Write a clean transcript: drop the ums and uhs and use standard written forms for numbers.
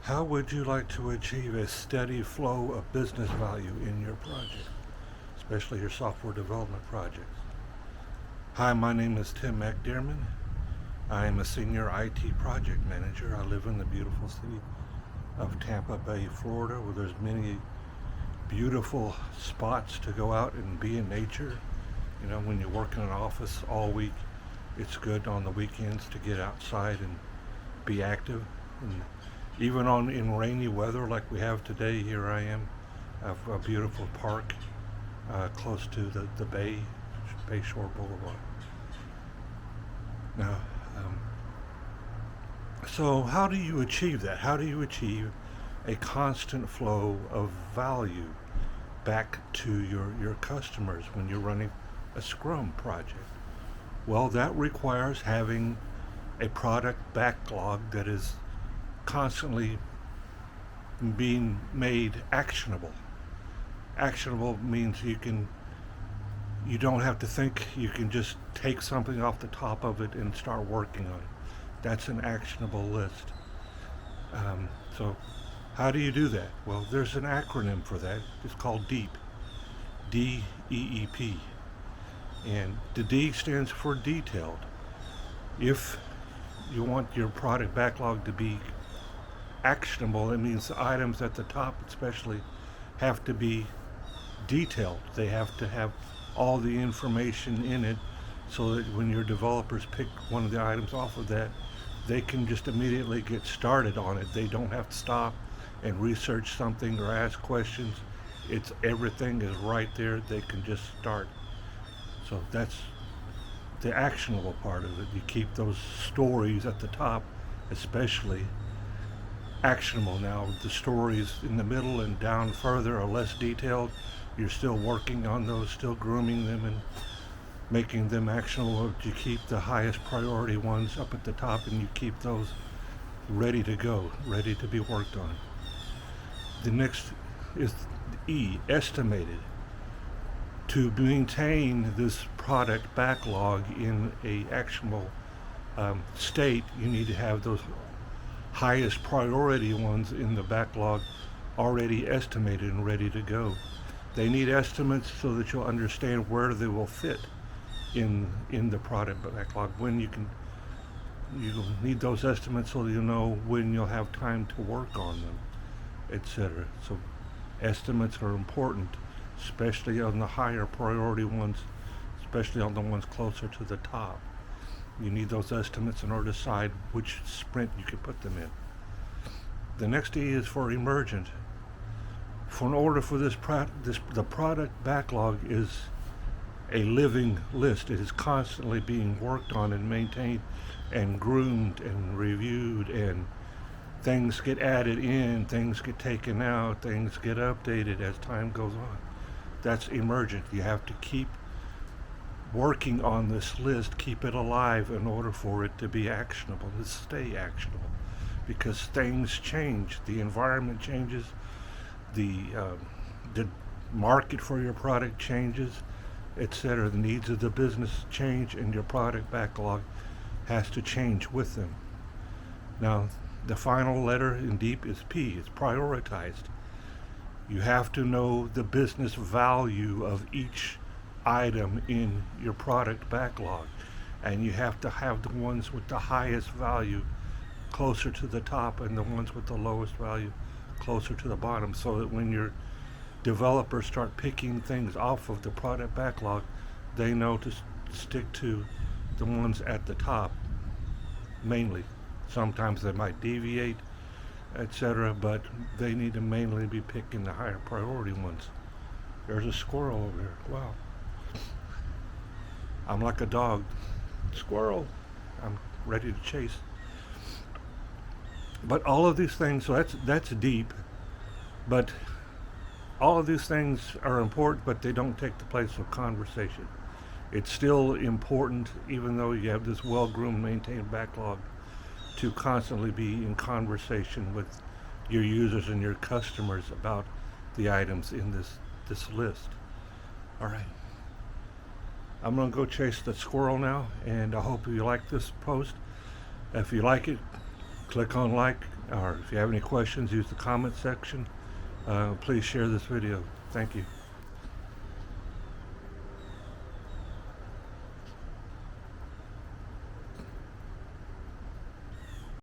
How would you like to achieve a steady flow of business value in your project, especially your software development projects? Hi, my name is Tim McDearman. I am a senior IT project manager. I live in the beautiful city of Tampa Bay, Florida, where there's many beautiful spots to go out and be in nature. You know, when you work in an office all week, it's good on the weekends to get outside and be active. And even in rainy weather like we have today, here I am. I have a beautiful park close to the Bay Shore Boulevard. Now, um, so how do you achieve that? How do you achieve a constant flow of value back to your customers when you're running a Scrum project? Well, that requires having a product backlog that is constantly being made actionable. Actionable means you don't have to think, you can just take something off the top of it and start working on it. That's an actionable list. So how do you do that? Well, there's an acronym for that. It's called DEEP. DEEP. And the D stands for detailed. If you want your product backlog to be actionable, it means the items at the top especially have to be detailed. They have to have all the information in it so that when your developers pick one of the items off of that, they can just immediately get started on it. They don't have to stop and research something or ask questions. It's everything is right there. They can just start. So that's the actionable part of it. You keep those stories at the top, especially actionable. Now, the stories in the middle and down further are less detailed. You're still working on those, still grooming them and making them actionable. You keep the highest priority ones up at the top and you keep those ready to go, ready to be worked on. The next is E, estimated. To maintain this product backlog in a actionable state, you need to have those highest priority ones in the backlog already estimated and ready to go. They need estimates so that you'll understand where they will fit in the product backlog. You'll need those estimates so you'll know when you'll have time to work on them, etc. So estimates are important, especially on the higher priority ones, especially on the ones closer to the top. You need those estimates in order to decide which sprint you can put them in. The next E is for emergent. In order for the product backlog is a living list. It is constantly being worked on and maintained and groomed and reviewed, and things get added in, things get taken out, things get updated as time goes on. That's emergent. You have to keep working on this list, keep it alive in order for it to be actionable, to stay actionable, because things change, the environment changes, the market for your product changes, etc. The needs of the business change, and your product backlog has to change with them. Now, the final letter in DEEP is P. It's prioritized. You have to know the business value of each item in your product backlog, and you have to have the ones with the highest value closer to the top and the ones with the lowest value closer to the bottom, so that when your developers start picking things off of the product backlog, they know to stick to the ones at the top mainly. Sometimes they might deviate, etc., but they need to mainly be picking the higher priority ones. There's a squirrel over here. Wow. I'm like a dog. Squirrel. I'm ready to chase. But all of these things, so that's deep, but all of these things are important, but they don't take the place of conversation. It's still important, even though you have this well-groomed, maintained backlog, to constantly be in conversation with your users and your customers about the items in this list. All right. I'm going to go chase the squirrel now, and I hope you like this post. If you like it, click on like, Or if you have any questions, use the comment section. Please share this video. Thank you.